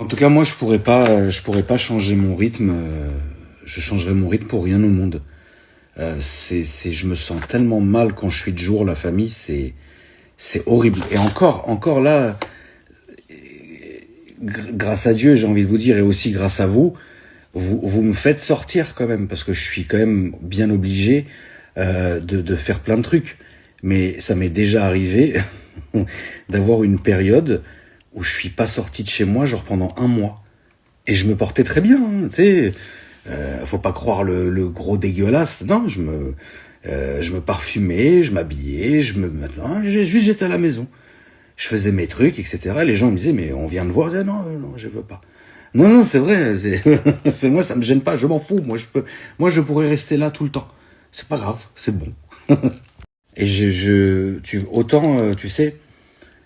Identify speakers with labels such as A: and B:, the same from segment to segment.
A: tout cas, moi, je pourrais pas changer mon rythme. Je changerais mon rythme pour rien au monde. Je me sens tellement mal quand je suis de jour, la famille, c'est horrible. Et encore là, grâce à Dieu, j'ai envie de vous dire, et aussi grâce à vous, vous me faites sortir quand même, parce que je suis quand même bien obligé de faire plein de trucs. Mais ça m'est déjà arrivé d'avoir une période où je suis pas sorti de chez moi, genre pendant un mois. Et je me portais très bien, hein, tu sais. Faut pas croire le gros dégueulasse. Non, je me parfumais, je m'habillais, maintenant, juste j'étais à la maison. Je faisais mes trucs, etc. Les gens me disaient, mais on vient de voir. Je disais, non, non, je veux pas. Non, non, c'est vrai. C'est moi, ça me gêne pas. Je m'en fous. Moi, je pourrais rester là tout le temps. C'est pas grave, c'est bon. Et autant, tu sais,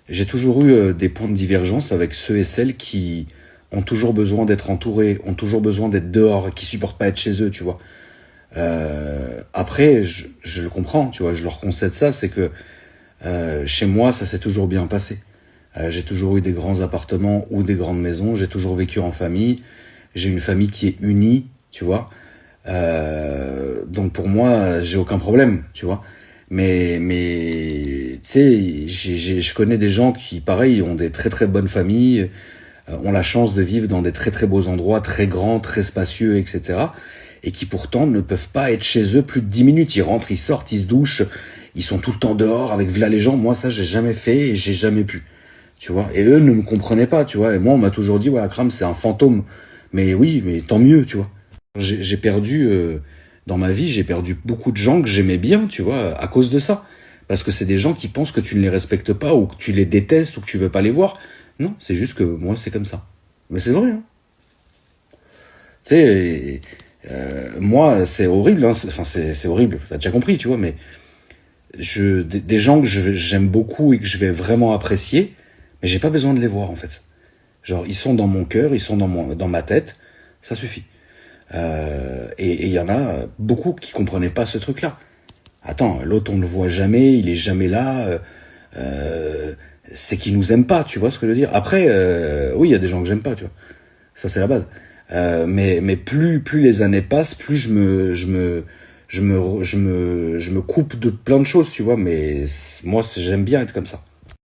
A: j'ai toujours eu des points de divergence avec ceux et celles qui ont toujours besoin d'être entourés, ont toujours besoin d'être dehors, qui supportent pas être chez eux, tu vois. Après, je le comprends, tu vois, je leur concède ça, c'est que chez moi, ça s'est toujours bien passé. J'ai toujours eu des grands appartements ou des grandes maisons, j'ai toujours vécu en famille, j'ai une famille qui est unie, tu vois. Donc pour moi, j'ai aucun problème, tu vois. Mais tu sais, je connais des gens qui, pareil, ont des très très bonnes familles, ont la chance de vivre dans des très très beaux endroits, très grands, très spacieux, etc. Et qui pourtant ne peuvent pas être chez eux plus de 10 minutes. Ils rentrent, ils sortent, ils se douchent, ils sont tout le temps dehors avec v'là les gens. Moi, ça, j'ai jamais fait et j'ai jamais pu. Tu vois. Et eux ne me comprenaient pas, tu vois. Et moi, on m'a toujours dit, ouais, Akram, c'est un fantôme. Mais oui, mais tant mieux, tu vois. J'ai perdu, dans ma vie, j'ai perdu beaucoup de gens que j'aimais bien, tu vois, à cause de ça. Parce que c'est des gens qui pensent que tu ne les respectes pas, ou que tu les détestes, ou que tu veux pas les voir. Non, c'est juste que moi, c'est comme ça. Mais c'est vrai, hein. Tu sais, moi, c'est horrible, hein. Enfin, c'est horrible, t'as déjà compris, tu vois, mais des gens que j'aime beaucoup et que je vais vraiment apprécier, mais j'ai pas besoin de les voir, en fait. Genre, ils sont dans mon cœur, ils sont dans ma tête, ça suffit. Et il y en a beaucoup qui comprenaient pas ce truc-là. Attends, l'autre on le voit jamais, il est jamais là, c'est qu'il nous aime pas, tu vois ce que je veux dire. Après, oui, il y a des gens que j'aime pas, tu vois. Ça c'est la base. Mais plus les années passent, plus je me coupe de plein de choses, tu vois. Mais moi, j'aime bien être comme ça.